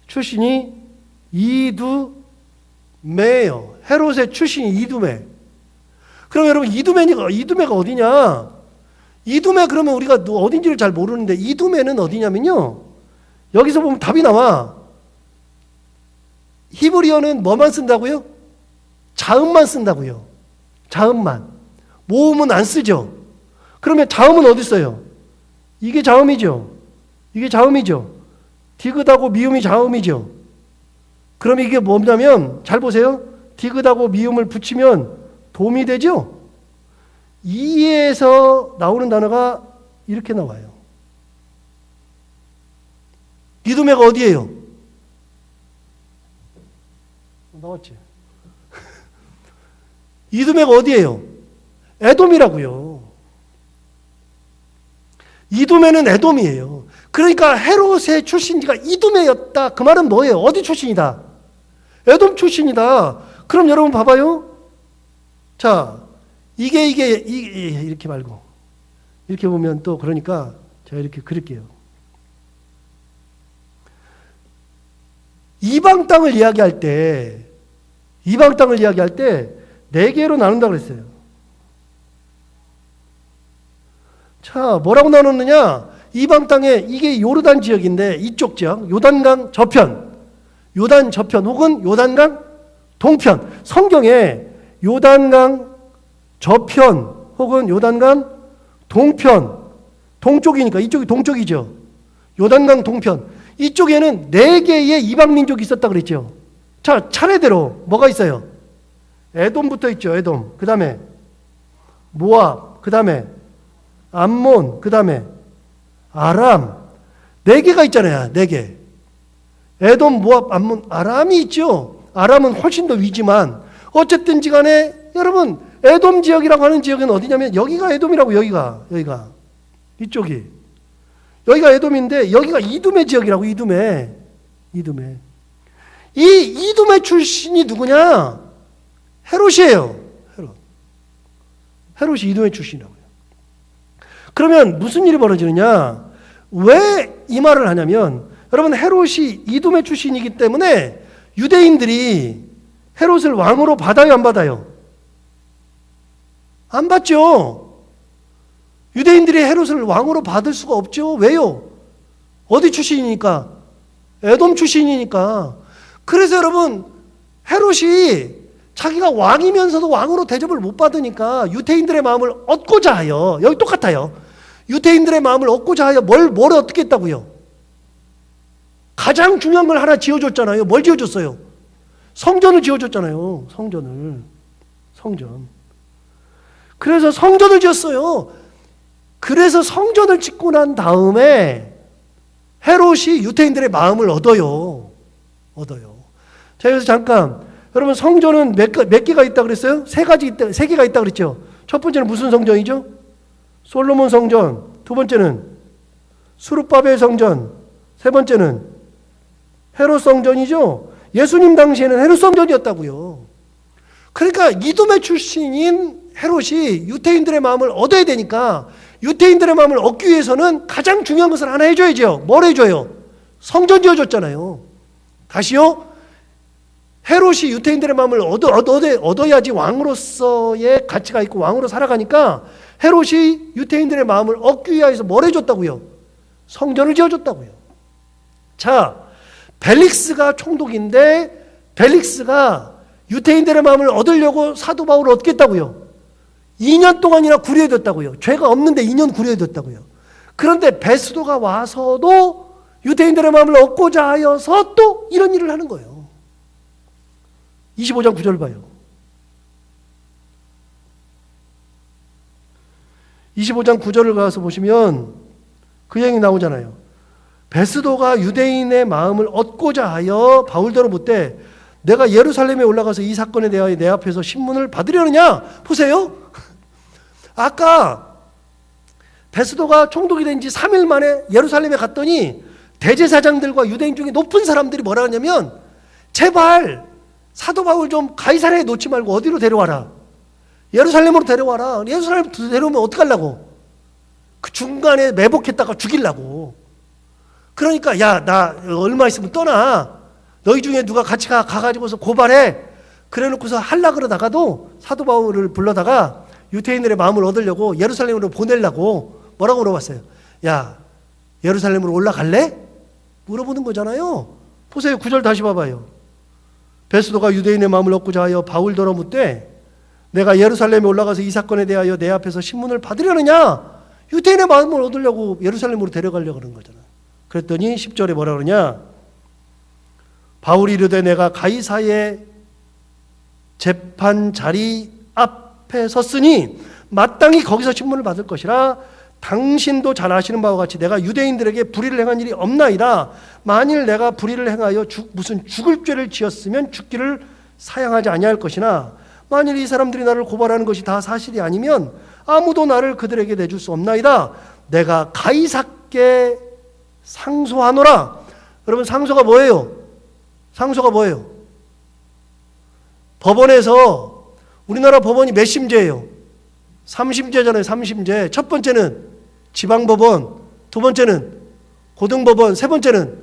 출신이 이두메예요. 헤롯의 출신이 이두메. 그럼 여러분 이두메가 어디냐? 이두메 그러면 우리가 어딘지를 잘 모르는데 이두메는 어디냐면요. 여기서 보면 답이 나와. 히브리어는 뭐만 쓴다고요? 자음만 쓴다고요. 자음만. 모음은 안 쓰죠. 그러면 자음은 어디 있어요? 이게 자음이죠. 디귿하고 미음이 자음이죠. 그럼 이게 뭐냐면 잘 보세요. 디귿하고 미음을 붙이면 돔이 되죠. 이에서 나오는 단어가 이렇게 나와요. 이두메가 어디예요? 나왔지. 이두메가 어디예요? 에돔이라고요. 이두메는 에돔이에요. 그러니까 헤롯의 출신지가 이두메였다. 그 말은 뭐예요? 어디 출신이다? 에돔 출신이다. 그럼 여러분 봐봐요. 자, 이게 이렇게 말고 이렇게 보면 또 그러니까 제가 이렇게 그릴게요. 이방 땅을 이야기할 때 네 개로 나눈다 그랬어요. 자, 뭐라고 나눴느냐? 이방 땅에 이게 요르단 지역인데 이쪽 지역, 요단강 저편 혹은 요단강 동편. 성경에 요단강 저편 혹은 요단강 동편, 동쪽이니까 이쪽이 동쪽이죠. 요단강 동편. 이쪽에는 4개의 이방 민족이 있었다 그랬죠. 자, 차례대로 뭐가 있어요? 에돔부터 있죠. 에돔. 그 다음에 모압. 그 다음에 암몬. 그 다음에 아람. 4개가 있잖아요. 4개. 에돔, 모압, 암몬, 아람이 있죠. 아람은 훨씬 더 위지만 어쨌든지 간에 여러분 에돔 지역이라고 하는 지역은 어디냐면 여기가 에돔이라고. 여기가 이쪽이 여기가 에돔인데 여기가 이두메 지역이라고. 이두메. 이 이두메 출신이 누구냐? 헤롯이에요. 헤롯이 이두메 출신이라고요. 그러면 무슨 일이 벌어지느냐? 왜 이 말을 하냐면 여러분 헤롯이 이두메 출신이기 때문에 유대인들이 헤롯을 왕으로 받아요, 안 받아요? 안 받죠. 유대인들이 헤롯을 왕으로 받을 수가 없죠. 왜요? 어디 출신이니까? 에돔 출신이니까. 그래서 여러분 헤롯이 자기가 왕이면서도 왕으로 대접을 못 받으니까 유대인들의 마음을 얻고자 하여, 여기 똑같아요. 유대인들의 마음을 얻고자 하여 뭘 어떻게 했다고요? 가장 중요한 걸 하나 지어줬잖아요. 뭘 지어줬어요? 성전을 지어줬잖아요. 성전. 그래서 성전을 지었어요. 그래서 성전을 짓고 난 다음에 헤롯이 유대인들의 마음을 얻어요. 자, 여기서 잠깐. 여러분 성전은 몇 개가 있다 그랬어요? 3개가 있다 그랬죠. 첫 번째는 무슨 성전이죠? 솔로몬 성전. 두 번째는 수룹바벨 성전. 세 번째는 헤롯 성전이죠. 예수님 당시에는 헤롯 성전이었다고요. 그러니까 이두메 출신인 헤롯이 유대인들의 마음을 얻어야 되니까 유대인들의 마음을 얻기 위해서는 가장 중요한 것을 하나 해줘야죠. 뭘 해줘요? 성전 지어줬잖아요. 다시요. 헤롯이 유대인들의 마음을 얻어야지 왕으로서의 가치가 있고 왕으로 살아가니까 헤롯이 유대인들의 마음을 얻기 위해서 뭘 해줬다고요? 성전을 지어줬다고요. 자, 벨릭스가 총독인데 벨릭스가 유대인들의 마음을 얻으려고 사도 바울을 얻겠다고요. 2년 동안이나 구류해뒀다고요. 죄가 없는데 2년 구류해뒀다고요. 그런데 베스도가 와서도 유대인들의 마음을 얻고자 하여서 또 이런 일을 하는 거예요. 25장 9절 봐요. 25장 9절을 가서 보시면 그 얘기 나오잖아요. 베스도가 유대인의 마음을 얻고자 하여 바울더러 묻되 내가 예루살렘에 올라가서 이 사건에 대하여 내 앞에서 신문을 받으려느냐? 보세요. 아까 베스도가 총독이 된 지 3일 만에 예루살렘에 갔더니 대제사장들과 유대인 중에 높은 사람들이 뭐라 하냐면 제발 사도 바울 좀 가이사랴에 놓지 말고 어디로 데려와라. 예루살렘으로 데려와라. 예루살렘 데려오면 어떡하려고. 그 중간에 매복했다가 죽이려고. 그러니까 야, 나 얼마 있으면 떠나. 너희 중에 누가 같이 가가지고서 고발해. 그래 놓고서 하려 그러다가도 사도 바울을 불러다가 유대인들의 마음을 얻으려고 예루살렘으로 보내려고 뭐라고 물어봤어요. 야, 예루살렘으로 올라갈래? 물어보는 거잖아요. 보세요. 9절 다시 봐봐요. 베스도가 유대인의 마음을 얻고자 하여 바울더러 묻되 내가 예루살렘에 올라가서 이 사건에 대하여 내 앞에서 신문을 받으려느냐? 유대인의 마음을 얻으려고 예루살렘으로 데려가려고 그런 거잖아. 그랬더니 10절에 뭐라 그러냐? 바울이 이르되 내가 가이사의 재판 자리 앞에 섰으니 마땅히 거기서 신문을 받을 것이라. 당신도 잘 아시는 바와 같이 내가 유대인들에게 불의를 행한 일이 없나이다. 만일 내가 불의를 행하여 무슨 죽을 죄를 지었으면 죽기를 사양하지 아니할 것이나 만일 이 사람들이 나를 고발하는 것이 다 사실이 아니면 아무도 나를 그들에게 내줄 수 없나이다. 내가 가이사께 상소하노라. 여러분, 상소가 뭐예요? 상소가 뭐예요? 법원에서, 우리나라 법원이 몇 심제예요? 3심제잖아요. 3심제. 첫 번째는 지방법원, 두 번째는 고등법원, 세 번째는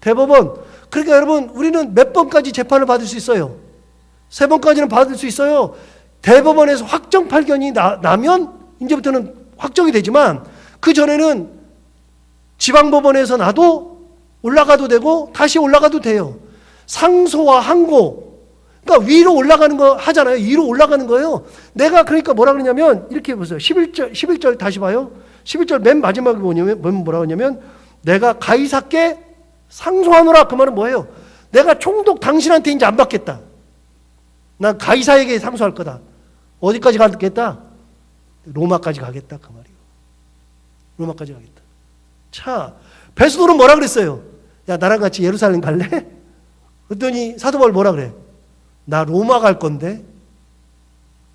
대법원. 그러니까 여러분, 우리는 몇 번까지 재판을 받을 수 있어요? 세 번까지는 받을 수 있어요. 대법원에서 확정 판결이 나면 이제부터는 확정이 되지만 그 전에는 지방법원에서 나도 올라가도 되고 다시 올라가도 돼요. 상소와 항고. 그러니까 위로 올라가는 거 하잖아요. 위로 올라가는 거예요. 내가 그러니까 뭐라 그러냐면 이렇게 보세요. 11절 다시 봐요. 11절 맨 마지막에 뭐라 그러냐면 내가 가이사께 상소하노라. 그 말은 뭐예요? 내가 총독 당신한테 이제 안 받겠다. 난 가이사에게 상소할 거다. 어디까지 가겠다? 로마까지 가겠다. 그 말이에요. 로마까지 가겠다. 자, 베스도는 뭐라 그랬어요? 야, 나랑 같이 예루살렘 갈래? 그랬더니 사도 바울 뭐라 그래? 나 로마 갈 건데.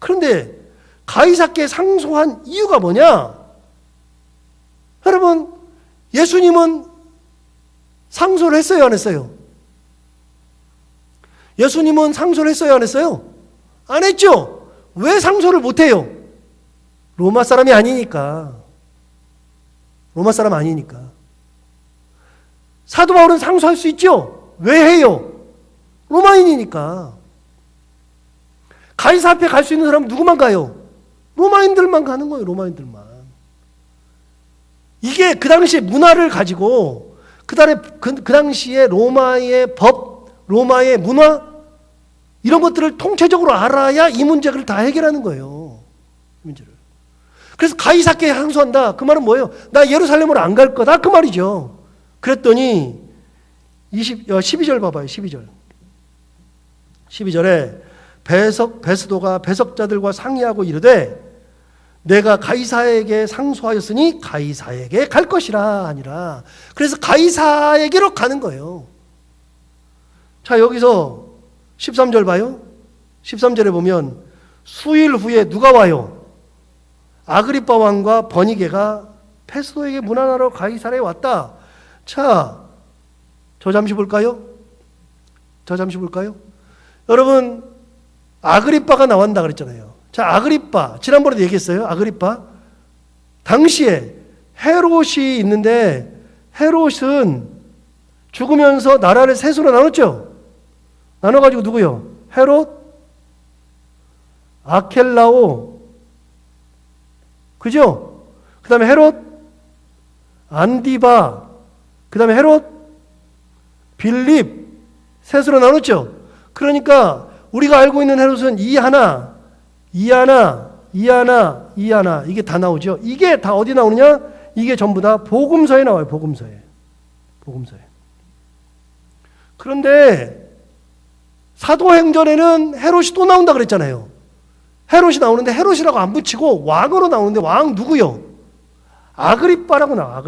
그런데 가이사께 상소한 이유가 뭐냐? 여러분, 예수님은 상소를 했어요, 안 했어요? 예수님은 상소를 했어요, 안 했어요? 안 했죠? 왜 상소를 못 해요? 로마 사람이 아니니까. 로마 사람 아니니까. 사도 바울은 상소할 수 있죠? 왜 해요? 로마인이니까. 가이사 앞에 갈 수 있는 사람은 누구만 가요? 로마인들만 가는 거예요. 로마인들만. 이게 그 당시의 문화를 가지고 그 당시에 로마의 법, 로마의 문화 이런 것들을 통체적으로 알아야 이 문제를 다 해결하는 거예요. 이 문제를. 그래서 가이사께 상소한다. 그 말은 뭐예요? 나 예루살렘으로 안 갈 거다. 그 말이죠. 그랬더니 12절 봐봐요. 12절. 12절에 베스도가 배석자들과 상의하고 이르되 내가 가이사에게 상소하였으니 가이사에게 갈 것이라 하니라. 그래서 가이사에게로 가는 거예요. 자, 여기서 13절 봐요. 13절에 보면 수일 후에 누가 와요? 아그리빠 왕과 버니게가 베스도에게 문안하러 가이사랴에 왔다. 자, 저 잠시 볼까요? 여러분, 아그리빠가 나온다 그랬잖아요. 자, 아그리빠. 지난번에도 얘기했어요. 아그리빠. 당시에 헤롯이 있는데 헤롯은 죽으면서 나라를 셋으로 나눴죠. 나눠가지고 누구요? 헤롯, 아켈라오, 그죠? 그 다음에 헤롯, 안디바, 그 다음에 헤롯, 빌립, 셋으로 나눴죠. 그러니까 우리가 알고 있는 헤롯은 이하나, 이게 다 나오죠. 이게 다 어디 나오느냐? 이게 전부 다 복음서에 나와요. 복음서에. 그런데 사도행전에는 헤롯이 또 나온다 그랬잖아요. 헤롯이 나오는데 헤롯이라고 안 붙이고 왕으로 나오는데 왕 누구요? 아그리빠라고 나와.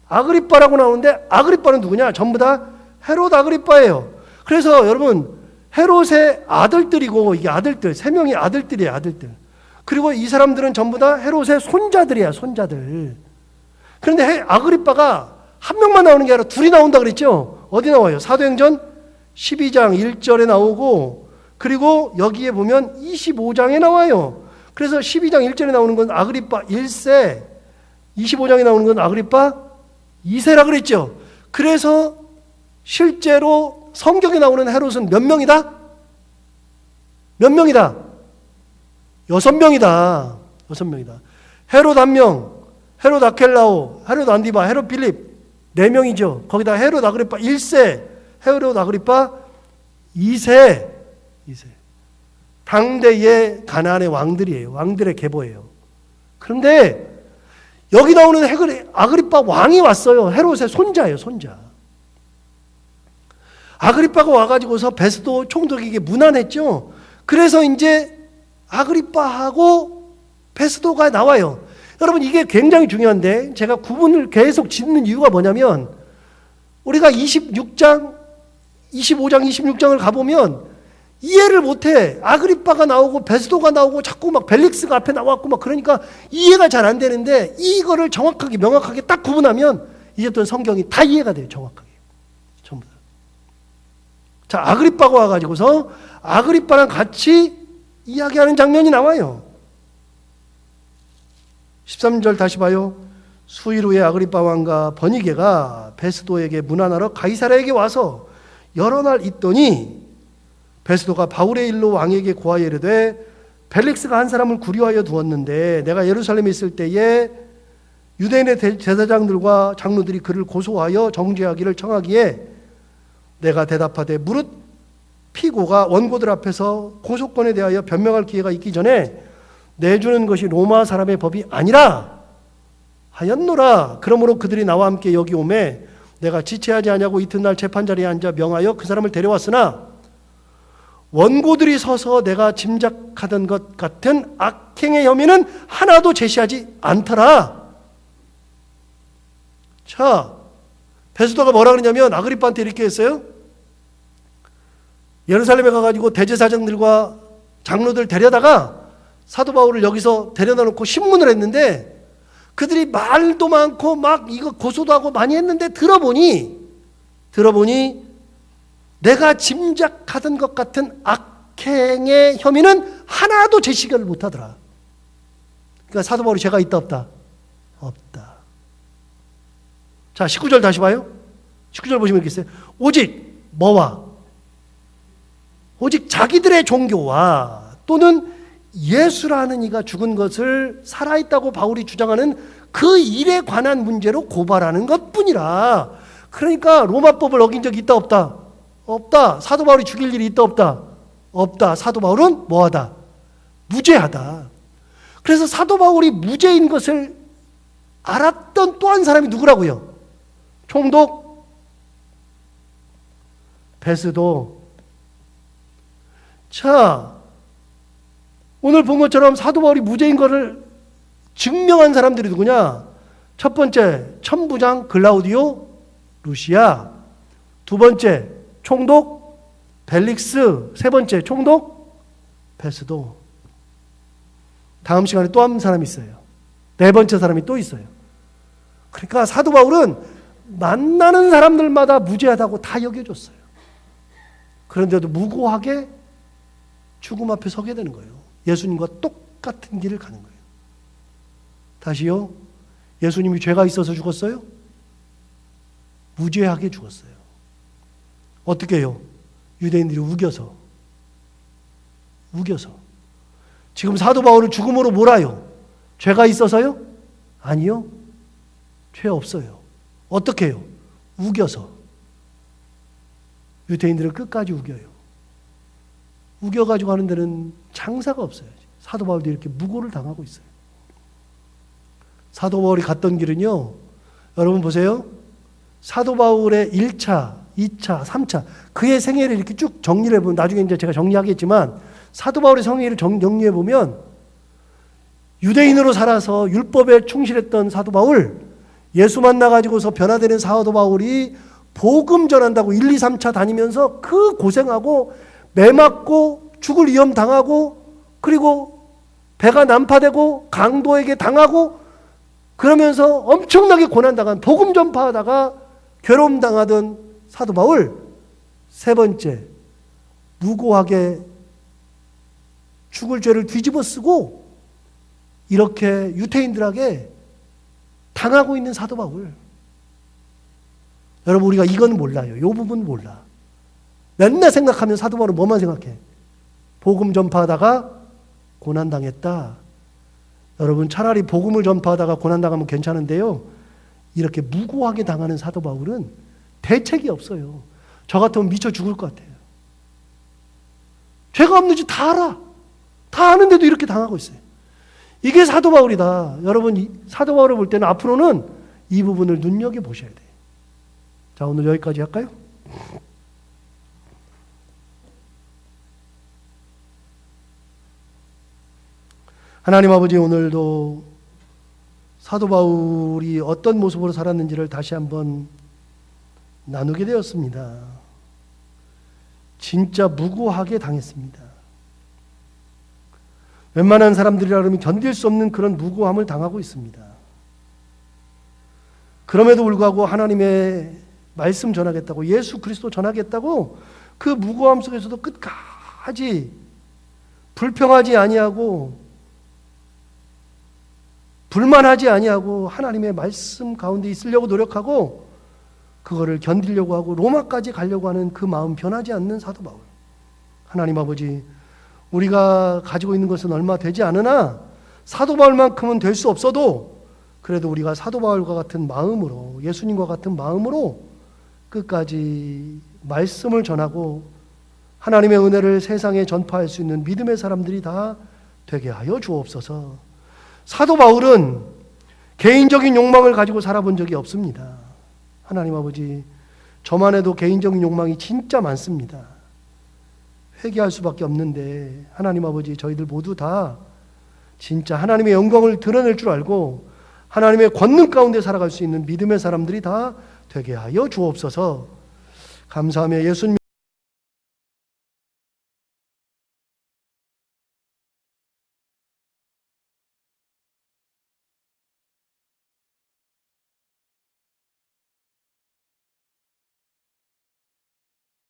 아그리빠라고 나오는데 아그리빠는 누구냐? 전부 다 헤롯 아그리빠예요. 그래서 여러분 헤롯의 아들들이고 이게 아들들, 3명이 아들들이에요. 아들들. 그리고 이 사람들은 전부 다 헤롯의 손자들이야. 손자들. 그런데 아그리빠가 한 명만 나오는 게 아니라 둘이 나온다 그랬죠. 어디 나와요? 사도행전 12장 1절에 나오고 그리고 여기에 보면 25장에 나와요. 그래서 12장 1절에 나오는 건 아그리빠 1세, 25장에 나오는 건 아그리빠 2세라 그랬죠. 그래서 실제로 성경에 나오는 헤롯은 몇 명이다? 몇 명이다? 6명이다. 헤롯 1명, 헤롯 아켈라오, 헤롯 안디바, 헤롯 빌립 4명이죠. 거기다 헤롯 아그리빠 1세, 헤롯 아그리빠 2세. 당대의 가나안의 왕들이에요. 왕들의 계보예요. 그런데 여기 나오는 아그리빠 왕이 왔어요. 헤롯의 손자예요. 손자. 아그리빠가 와가지고서 베스도 총독에게 문안했죠. 그래서 이제 아그리빠하고 베스도가 나와요. 여러분 이게 굉장히 중요한데 제가 구분을 계속 짓는 이유가 뭐냐면 우리가 26장, 25장, 26장을 가보면 이해를 못해. 아그리빠가 나오고 베스도가 나오고 자꾸 막 벨릭스가 앞에 나왔고 막 그러니까 이해가 잘 안 되는데 이거를 정확하게 명확하게 딱 구분하면 이제부터 성경이 다 이해가 돼요. 정확하게. 전부 다. 자, 아그리빠가 와가지고서 아그리빠랑 같이 이야기하는 장면이 나와요. 13절 다시 봐요. 수일 후에 아그리빠 왕과 버니게가 베스도에게 문안하러 가이사랴에게 와서 여러 날 있더니 베스도가 바울의 일로 왕에게 고하여 이르되 벨릭스가 한 사람을 구류하여 두었는데 내가 예루살렘에 있을 때에 유대인의 제사장들과 장로들이 그를 고소하여 정죄하기를 청하기에 내가 대답하되 무릇 피고가 원고들 앞에서 고소권에 대하여 변명할 기회가 있기 전에 내주는 것이 로마 사람의 법이 아니라 하였노라. 그러므로 그들이 나와 함께 여기 오매 내가 지체하지 아니하고 이튿날 재판자리에 앉아 명하여 그 사람을 데려왔으나 원고들이 서서 내가 짐작하던 것 같은 악행의 혐의는 하나도 제시하지 않더라. 자, 베스도가 뭐라 그러냐면 아그리빠한테 이렇게 했어요. 예루살렘에 가가지고 대제사장들과 장로들 데려다가 사도 바울을 여기서 데려다 놓고 신문을 했는데 그들이 말도 많고 막 이거 고소도 하고 많이 했는데 들어보니 내가 짐작하던 것 같은 악행의 혐의는 하나도 제시를 못하더라. 그러니까 사도 바울이 죄가 있다 없다? 없다. 자, 19절 다시 봐요. 19절 보시면 이렇게 있어요. 오직 뭐와? 오직 자기들의 종교와 또는 예수라는 이가 죽은 것을 살아있다고 바울이 주장하는 그 일에 관한 문제로 고발하는 것뿐이라. 그러니까 로마법을 어긴 적이 있다 없다? 없다. 사도 바울이 죽일 일이 있다 없다? 없다. 사도 바울은 뭐하다? 무죄하다. 그래서 사도 바울이 무죄인 것을 알았던 또 한 사람이 누구라고요? 총독 베스도. 자, 오늘 본 것처럼 사도 바울이 무죄인 것을 증명한 사람들이 누구냐? 첫 번째 천부장 글라우디오 루시아, 두 번째 총독 벨릭스, 세 번째 총독 베스도. 다음 시간에 또 한 사람이 있어요. 네 번째 사람이 또 있어요. 그러니까 사도 바울은 만나는 사람들마다 무죄하다고 다 여겨줬어요. 그런데도 무고하게 죽음 앞에 서게 되는 거예요. 예수님과 똑같은 길을 가는 거예요. 다시요. 예수님이 죄가 있어서 죽었어요? 무죄하게 죽었어요. 어떻게 해요? 유대인들이 우겨서. 지금 사도 바울을 죽음으로 몰아요. 죄가 있어서요? 아니요. 죄 없어요. 어떻게 해요? 우겨서. 유대인들을 끝까지 우겨요. 우겨가지고 하는 데는 장사가 없어요. 사도 바울도 이렇게 무고를 당하고 있어요. 사도 바울이 갔던 길은요, 여러분 보세요. 사도 바울의 1차, 2차, 3차, 그의 생애를 이렇게 쭉 정리를 해보면, 나중에 이제 제가 정리하겠지만, 사도 바울의 생애를 정리해보면, 유대인으로 살아서 율법에 충실했던 사도 바울, 예수 만나가지고서 변화되는 사도 바울이 복음 전한다고 1, 2, 3차 다니면서 그 고생하고 매 맞고 죽을 위험 당하고 그리고 배가 난파되고 강도에게 당하고 그러면서 엄청나게 고난당한 복음 전파하다가 괴로움 당하던 사도 바울, 세 번째, 무고하게 죽을 죄를 뒤집어 쓰고 이렇게 유대인들에게 당하고 있는 사도 바울. 여러분, 우리가 이건 몰라요. 이 부분 몰라. 맨날 생각하면 사도 바울은 뭐만 생각해? 복음 전파하다가 고난당했다. 여러분, 차라리 복음을 전파하다가 고난당하면 괜찮은데요, 이렇게 무고하게 당하는 사도 바울은 대책이 없어요. 저 같으면 미쳐 죽을 것 같아요. 죄가 없는지 다 알아. 다 아는데도 이렇게 당하고 있어요. 이게 사도 바울이다. 여러분, 사도 바울을 볼 때는 앞으로는 이 부분을 눈여겨보셔야 돼요. 자, 오늘 여기까지 할까요? 하나님 아버지, 오늘도 사도 바울이 어떤 모습으로 살았는지를 다시 한번 나누게 되었습니다. 진짜 무고하게 당했습니다. 웬만한 사람들이라면 견딜 수 없는 그런 무고함을 당하고 있습니다. 그럼에도 불구하고 하나님의 말씀 전하겠다고, 예수 그리스도 전하겠다고 그 무고함 속에서도 끝까지 불평하지 아니하고 불만하지 아니하고 하나님의 말씀 가운데 있으려고 노력하고 그거를 견디려고 하고 로마까지 가려고 하는 그 마음 변하지 않는 사도 바울. 하나님 아버지, 우리가 가지고 있는 것은 얼마 되지 않으나 사도 바울만큼은 될 수 없어도 그래도 우리가 사도 바울과 같은 마음으로, 예수님과 같은 마음으로 끝까지 말씀을 전하고 하나님의 은혜를 세상에 전파할 수 있는 믿음의 사람들이 다 되게 하여 주옵소서. 사도 바울은 개인적인 욕망을 가지고 살아본 적이 없습니다. 하나님 아버지, 저만 해도 개인적인 욕망이 진짜 많습니다. 회개할 수밖에 없는데 하나님 아버지, 저희들 모두 다 진짜 하나님의 영광을 드러낼 줄 알고 하나님의 권능 가운데 살아갈 수 있는 믿음의 사람들이 다 되게 하여 주옵소서. 감사하며 예수님